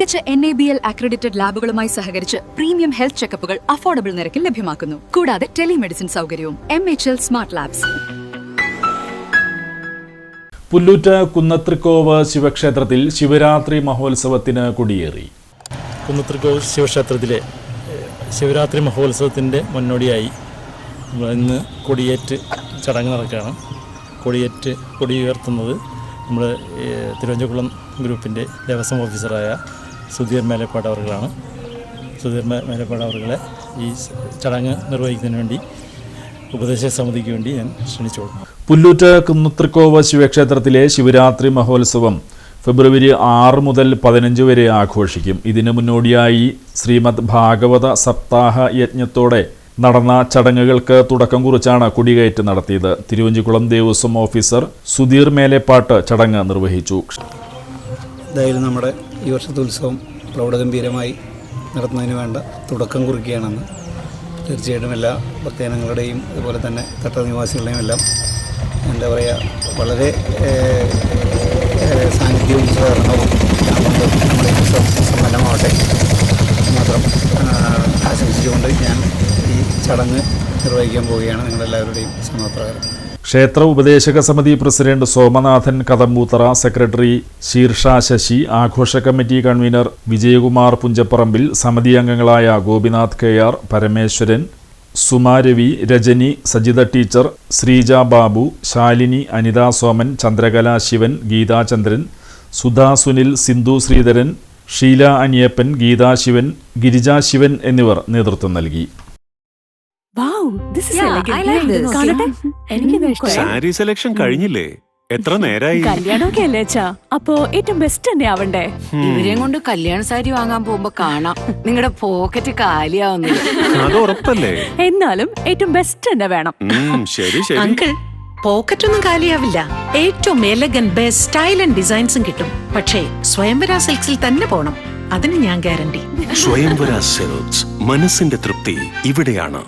മികച്ച NABL accredited ലാബുകളുമായി സഹകരിച്ച് premium health ചെക്കപ്പുകൾ affordable നിരക്കിൽ ലഭ്യമാക്കുന്നു. കൂടാതെ ടെലിമെഡിസിൻ സൗകര്യവും. MHL smart labs. Pullut Kunnathrikkovu ശിവക്ഷേത്രത്തിൽ ശിവരാത്രി മഹോത്സവത്തിന് കൊടിയേറി. കുന്നത്രിക്കോവ് ശിവക്ഷേത്രത്തിലെ ശിവരാത്രി മഹോത്സവത്തിൻ്റെ മുന്നോടിയായി ഇന്ന് കൊടിയേറ്റ് ചടങ്ങ് നടക്കുകയാണ്. കൊടി ഉയർത്തുന്നത് നമ്മൾ തിരുവഞ്ചകുളം ഗ്രൂപ്പിൻ്റെ ദേവസ്വം ഓഫീസറായ സുധീർ മേലേപ്പാട് അവർകളാണ്. സുധീർ മേലേപ്പാട് അവർകളെ ഈ ചടങ്ങ് നിർവഹിക്കുന്നതിന് വേണ്ടി ഉപദേശക സമിതിക്ക് വേണ്ടി ഞാൻ ക്ഷണിച്ചോളൂ. പുല്ലൂറ്റ് കുന്നത്രിക്കോവ് ശിവക്ഷേത്രത്തിലെ ശിവരാത്രി മഹോത്സവം ഫെബ്രുവരി 6 മുതൽ 15 വരെ ആഘോഷിക്കും. ഇതിനു മുന്നോടിയായി ശ്രീമദ് ഭാഗവത സപ്താഹ യജ്ഞത്തോടെ നടന്ന ചടങ്ങുകൾക്ക് തുടക്കം കുറിച്ചാണ് കൊടികയറ്റ് നടത്തിയത്. തിരുവഞ്ചിക്കുളം ദേവസ്വം ഓഫീസർ സുധീർ മേലേപ്പാട്ട് ചടങ്ങ് നിർവഹിച്ചു. എന്തായാലും നമ്മുടെ ഈ വർഷത്തെ ഉത്സവം പ്രൗഢഗംഭീരമായി നടത്തുന്നതിന് വേണ്ട തുടക്കം കുറിക്കുകയാണെന്ന് തീർച്ചയായിട്ടും എല്ലാ ഭക്തജനങ്ങളുടെയും അതുപോലെ തന്നെ തട്ടനിവാസികളുടെയും എല്ലാം എന്താ പറയുക വളരെ സാന്നിധ്യവും സഹകരണവും നമ്മുടെ ഉത്സവം സമ്പന്നമാവട്ടെ മാത്രം ആശംസിച്ചുകൊണ്ട് ഞാൻ ഈ ചടങ്ങ് നിർവഹിക്കാൻ പോവുകയാണ്. നിങ്ങളെല്ലാവരുടെയും സമപ്രകാരം. ക്ഷേത്ര ഉപദേശക സമിതി പ്രസിഡന്റ് സോമനാഥൻ കദമ്പൂത്തറ, സെക്രട്ടറി ശീർഷ ശശി, ആഘോഷ കമ്മിറ്റി കൺവീനർ വിജയകുമാർ പുഞ്ചപ്പറമ്പിൽ, സമിതി അംഗങ്ങളായ ഗോപിനാഥ് KR, പരമേശ്വരൻ, സുമാരവി, രജനി, സജിത ടീച്ചർ, ശ്രീജ ബാബു, ശാലിനി, അനിത സോമൻ, ചന്ദ്രകല ശിവൻ, ഗീതാ ചന്ദ്രൻ, സുധാ സുനിൽ, സിന്ധു ശ്രീധരൻ, ഷീല അനിയപ്പൻ, ഗീതാ ശിവൻ, ഗിരിജ ശിവൻ എന്നിവർ നേതൃത്വം നൽകി. സാരി സെലക്ഷൻ കഴിഞ്ഞില്ലേ? എത്ര നേരായി? കല്യാണമൊക്കെ അല്ലേ അച്ഛാ, അപ്പോ ഏറ്റവും ബെസ്റ്റ് തന്നെ ആവണ്ടേ? ഇവരെയും കൊണ്ട് കല്യാണ സാരി വാങ്ങാൻ പോകുമ്പോ കാണാം നിങ്ങളുടെ പോക്കറ്റ് കാലിയാവുന്നില്ല. അത് ഉറപ്പല്ലേ? എന്നാലും ഏറ്റവും ബെസ്റ്റ് തന്നെ വേണം. ശരി ശരി അങ്കിൾ, പോക്കറ്റ് ഒന്നും കാലിയാവില്ല. ഏറ്റവും എലഗന്റ് ബെസ്റ്റ് സ്റ്റൈൽ ആൻഡ് ഡിസൈൻസും കിട്ടും. പക്ഷേ സ്വയംവര സിൽക്സിൽ തന്നെ പോണം. അതിന് ഞാൻ ഗ്യാരണ്ടി. സ്വയംവര സിൽക്സ്, മനസ്സിന്റെ തൃപ്തി ഇവിടെയാണ്.